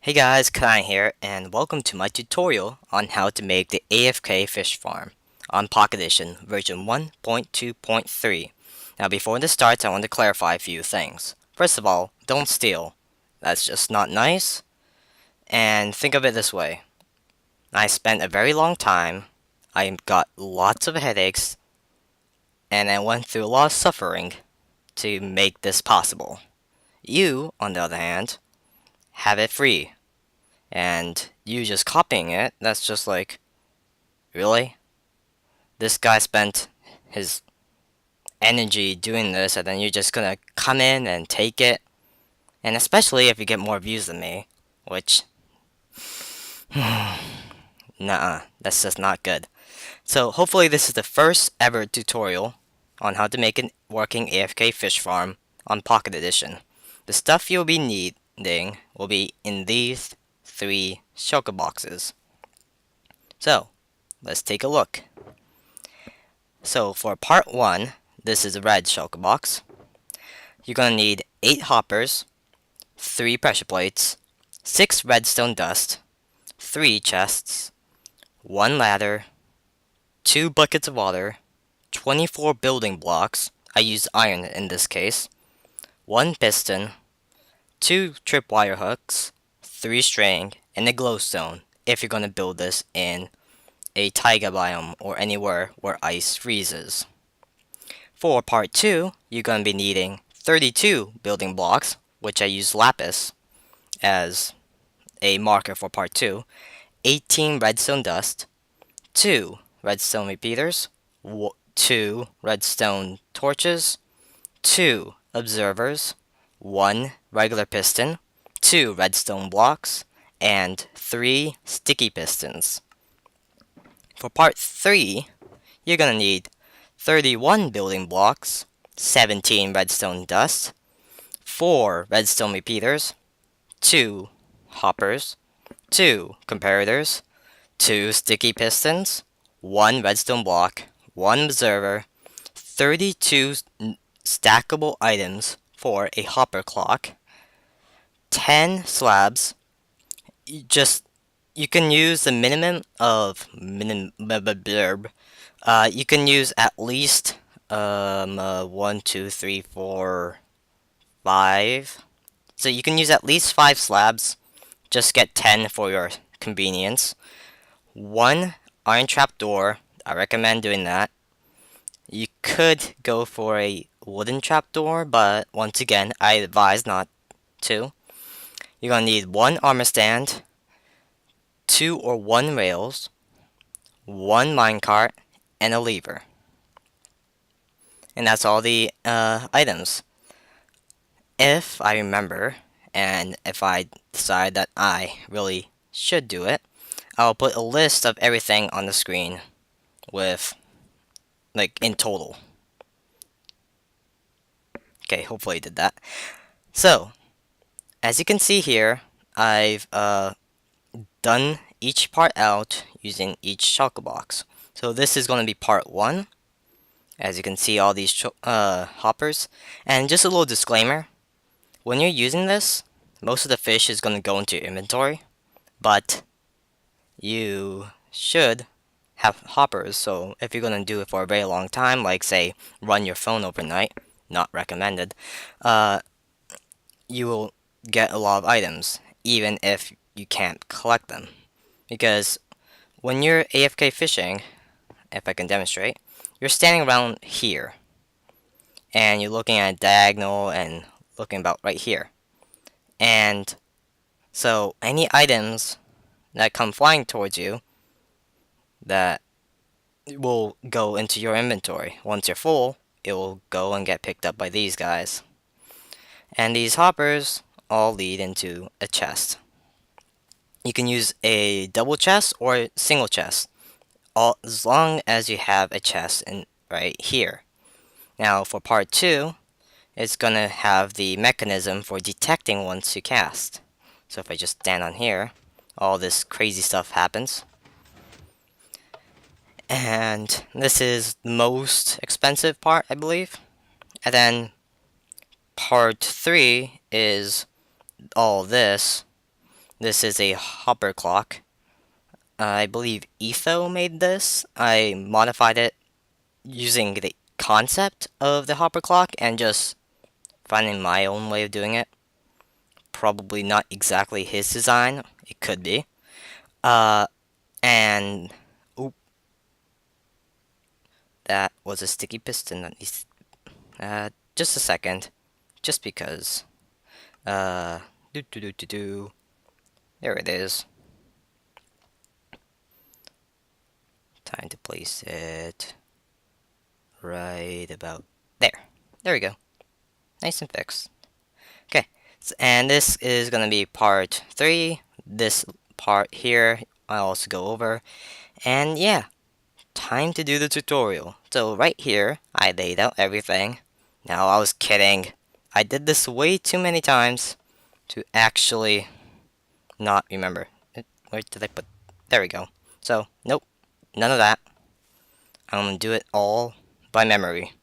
Hey guys, Kai here, and welcome to my tutorial on how to make the AFK fish farm on Pocket Edition version 1.2.3. Now before this starts, I want to clarify a few things. First of all, don't steal. That's just not nice. And think of it this way. I spent a very long time, I got lots of headaches, and I went through a lot of suffering to make this possible. You, on the other hand, have it free. And you just copying it, that's just like, really? This guy spent his energy doing this, and then you're just gonna come in and take it? And especially if you get more views than me, which, nah, that's just not good. So hopefully this is the first ever tutorial on how to make a working AFK fish farm on Pocket Edition. The stuff you'll be needing will be in these three shulker boxes. So, let's take a look. So for part 1, this is a red shulker box. You're gonna need 8 hoppers, 3 pressure plates, 6 redstone dust, 3 chests, 1 ladder, 2 buckets of water, 24 building blocks, I used iron in this case, 1 piston, 2 tripwire hooks, 3 string, and a glowstone if you're gonna build this in a taiga biome or anywhere where ice freezes. For part 2, you're going to be needing 32 building blocks, which I use lapis as a marker for part 2, 18 redstone dust, 2 redstone repeaters, 2 redstone torches, 2 observers, 1 regular piston, 2 redstone blocks, and 3 sticky pistons. For part 3, you're gonna need 31 building blocks, 17 redstone dust, 4 redstone repeaters, 2 hoppers, 2 comparators, 2 sticky pistons, 1 redstone block, 1 observer, 32 stackable items for a hopper clock, 10 slabs. You can use the minimum of you can use at least 1, 2, 3, 4, 5. So you can use at least 5 slabs. Just get 10 for your convenience. 1 iron trap door. I recommend doing that. You could go for a wooden trap door, but once again, I advise not to. You're gonna need 1 armor stand, 2 or 1 rails, 1 minecart, and a lever. And that's all the items. If I remember, and if I decide that I really should do it, I'll put a list of everything on the screen with, like, in total. Okay, hopefully I did that. So, as you can see here, I've done each part out using each shulker box. So this is going to be part 1. As you can see, all these hoppers. And just a little disclaimer, when you're using this, most of the fish is going to go into your inventory, but you should have hoppers. So if you're going to do it for a very long time, like say run your phone overnight, not recommended, you will get a lot of items, even if you can't collect them. Because when you're AFK fishing, if I can demonstrate, you're standing around here, and you're looking at a diagonal and looking about right here. And so any items that come flying towards you that will go into your inventory. Once you're full, it will go and get picked up by these guys. And these hoppers all lead into a chest. You can use a double chest or a single chest, as long as you have a chest right here. Now for part 2, it's gonna have the mechanism for detecting once you cast. So if I just stand on here, all this crazy stuff happens. And this is the most expensive part, I believe. And then part 3 is all this. This is a hopper clock. I believe Etho made this. I modified it using the concept of the hopper clock and just finding my own way of doing it. Probably not exactly his design. It could be. Uh, and oop, that was a sticky piston that needs. Just a second, just because. Uh, do do do do do. There it is. Time to place it right about there. There we go. Nice and fixed. Okay, and this is gonna be part 3. This part here I'll also go over. And yeah, time to do the tutorial. So right here, I laid out everything. Now I was kidding. I did this way too many times to actually not remember. Where did I put? There we go. So, nope, none of that. I'm gonna do it all by memory.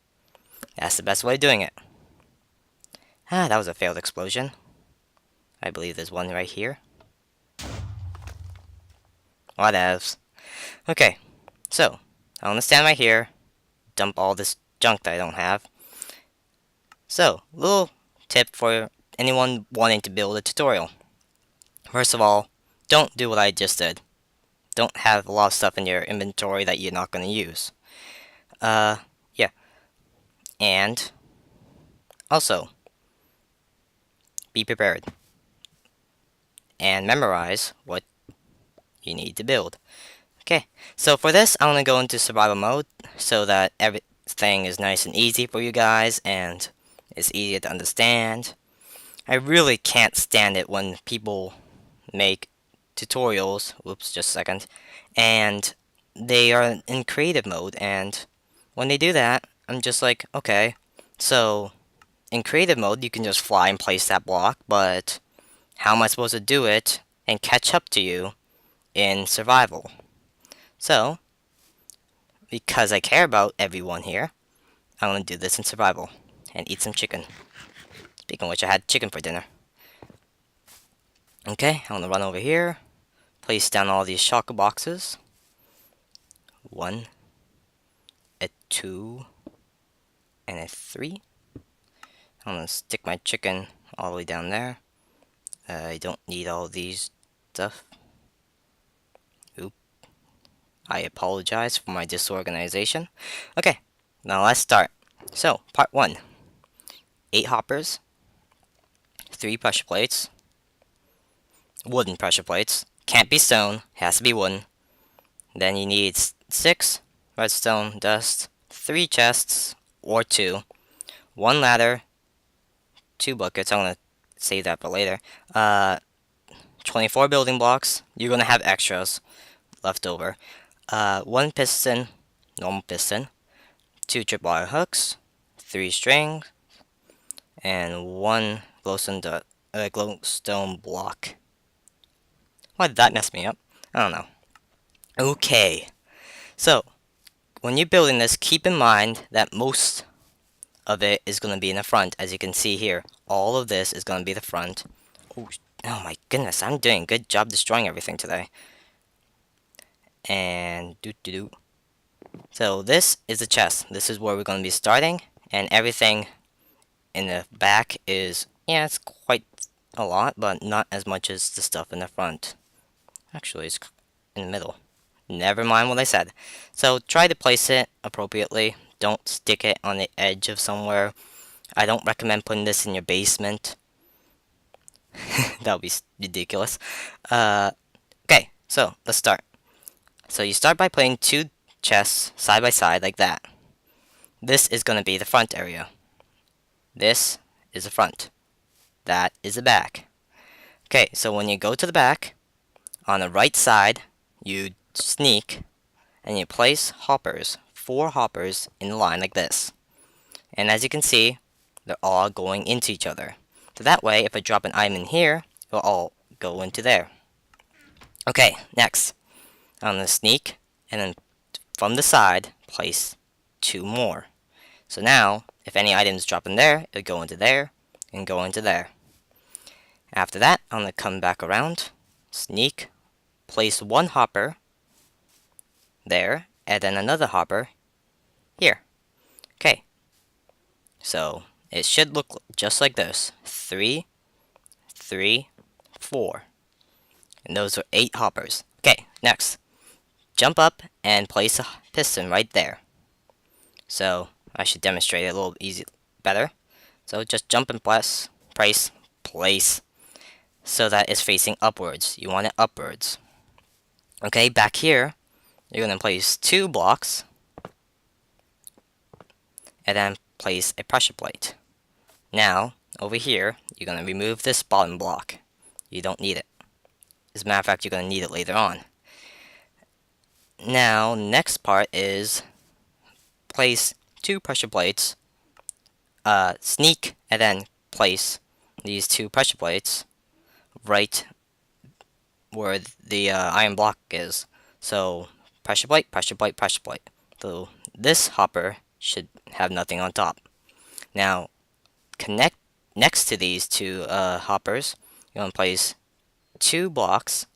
That's the best way of doing it. Ah, that was a failed explosion. I believe there's one right here. Whatevs. Okay, so I'm gonna stand right here, dump all this junk that I don't have. So, little tip for anyone wanting to build a tutorial. First of all, don't do what I just did. Don't have a lot of stuff in your inventory that you're not gonna use. Yeah. And also, be prepared and memorize what you need to build. Okay, so for this, I'm gonna go into survival mode so that everything is nice and easy for you guys and it's easier to understand. I really can't stand it when people make tutorials, whoops, just a second, and they are in creative mode, and when they do that, I'm just like, okay, so in creative mode, you can just fly and place that block, but how am I supposed to do it and catch up to you in survival? So, because I care about everyone here, I'm going to do this in survival and eat some chicken. Speaking of which, I had chicken for dinner. Okay, I'm going to run over here, place down all these shulker boxes. 1, a 2, and a 3. I'm going to stick my chicken all the way down there. I don't need all these stuff. Oop. I apologize for my disorganization. Okay, now let's start. So, part 1. 8 hoppers, 3 pressure plates, wooden pressure plates. Can't be stone, has to be wooden. Then you need 6 redstone dust, 3 chests, or 2, 1 ladder, 2 buckets. I'm going to save that for later. 24 building blocks. You're going to have extras left over. 1 piston, normal piston, 2 tripwire hooks, 3 strings, and 1 glowstone block. Why did that mess me up? I don't know. Okay, so when you're building this, keep in mind that most of it is going to be in the front. As you can see here, all of this is going to be the front. Oh my goodness, I'm doing a good job destroying everything today. And so this is the chest. This is where we're going to be starting, and everything in the back is, yeah, it's quite a lot, but not as much as the stuff in the front. Actually, it's in the middle. Never mind what I said. So try to place it appropriately. Don't stick it on the edge of somewhere. I don't recommend putting this in your basement. That would be ridiculous. Okay, so let's start. So you start by putting 2 chests side by side like that. This is going to be the front area. This is the front. That is the back. Okay, so when you go to the back, on the right side, you sneak and you place hoppers, 4 hoppers in a line like this. And as you can see, they're all going into each other. So that way, if I drop an item in here, it'll all go into there. Okay, next, I'm going to sneak and then from the side, place 2 more. So now, if any items drop in there, it'll go into there and go into there. After that, I'm going to come back around sneak, place one hopper there, and then another hopper here. Okay, so it should look just like this. 3, 3, 4. And those are 8 hoppers. Okay, next. Jump up and place a piston right there. So I should demonstrate it a little better. So just jump and place, so that it's facing upwards. You want it upwards. Okay, back here, you're going to place 2 blocks, and then place a pressure plate. Now, over here, you're going to remove this bottom block. You don't need it. As a matter of fact, you're going to need it later on. Now, next part is place 2 pressure plates, sneak, and then place these 2 pressure plates right where the iron block is. So, pressure plate, pressure plate, pressure plate. So, this hopper should have nothing on top. Now, connect next to these 2 hoppers, you're going to place 2 blocks,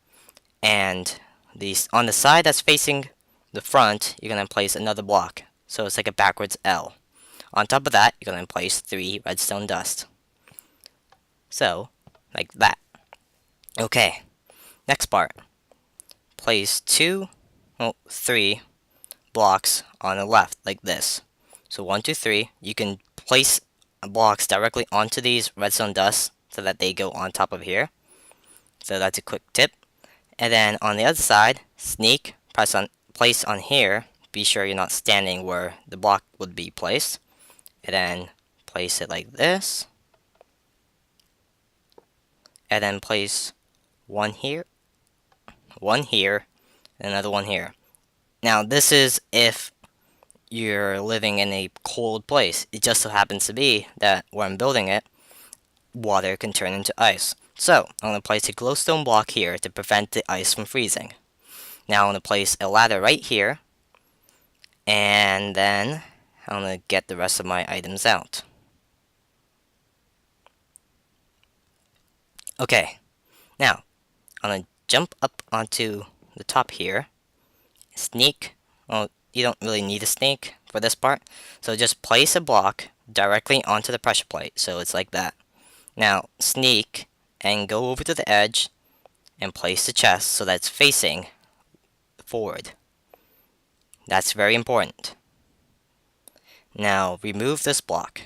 and these on the side that's facing the front, you're going to place another block. So it's like a backwards L. On top of that, you're going to place 3 redstone dust. So, like that. Okay, next part. Place 3 blocks on the left, like this. So 1, 2, 3. You can place blocks directly onto these redstone dust so that they go on top of here. So that's a quick tip. And then on the other side, sneak, place on here. Be sure you're not standing where the block would be placed. And then place it like this. And then place one here, and another one here. Now this is if you're living in a cold place. It just so happens to be that where I'm building it, water can turn into ice. So I'm going to place a glowstone block here to prevent the ice from freezing. Now I'm going to place a ladder right here, and then I'm going to get the rest of my items out. Okay, now I'm going to jump up onto the top here, sneak. Well, you don't really need a sneak for this part, so just place a block directly onto the pressure plate, so it's like that. Now sneak and go over to the edge and place the chest so that it's facing forward. That's very important. Now remove this block.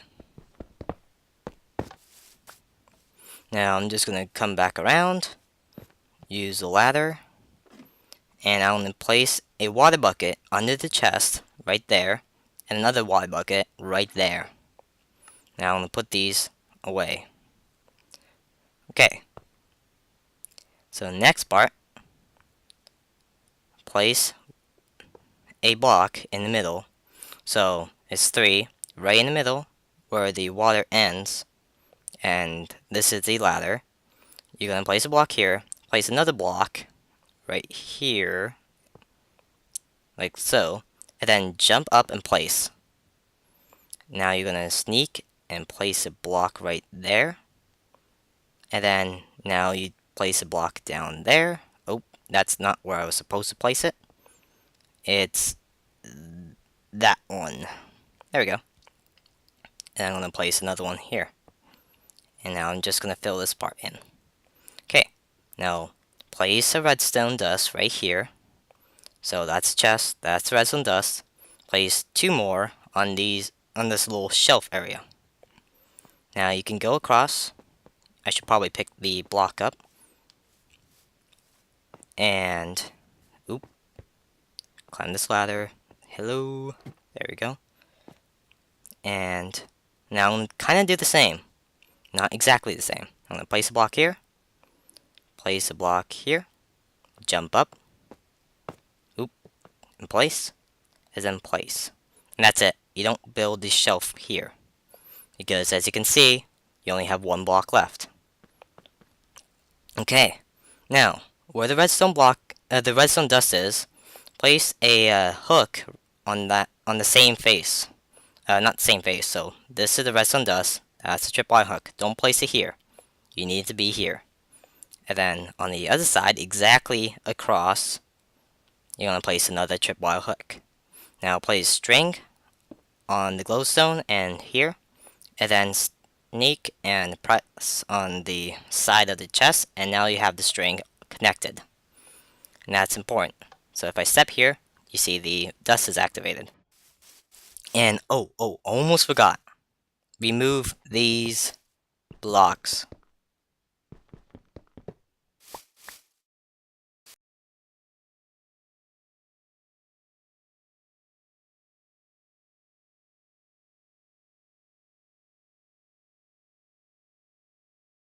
Now I'm just going to come back around, use the ladder, and I'm going to place a water bucket under the chest right there, and another water bucket right there. Now I'm going to put these away. Okay. So next part, place a block in the middle. So it's 3 right in the middle where the water ends, and this is the ladder. You're going to place a block here, place another block right here, like so, and then jump up and place. Now you're going to sneak and place a block right there, and then now you place a block down there. Oh, that's not where I was supposed to place it. It's that one. There we go. And I'm going to place another one here. And now I'm just going to fill this part in. Okay, now place a redstone dust right here. So that's chest, that's redstone dust. Place 2 more on this little shelf area. Now you can go across. I should probably pick the block up. And climb this ladder. Hello. There we go. And now I'm going to kind of do the same. Not exactly the same. I'm going to place a block here. Place a block here. Jump up. And place. And then place. And that's it. You don't build the shelf here. Because as you can see, you only have 1 block left. Okay. Now, where the redstone dust is, place a hook on the same face. Not the same face. So this is the redstone dust. That's the tripwire hook. Don't place it here. You need it to be here. And then on the other side, exactly across, you're going to place another tripwire hook. Now place string on the glowstone and here, and then sneak and press on the side of the chest, and now you have the string connected. And that's important. So if I step here, you see the dust is activated. And almost forgot. Remove these blocks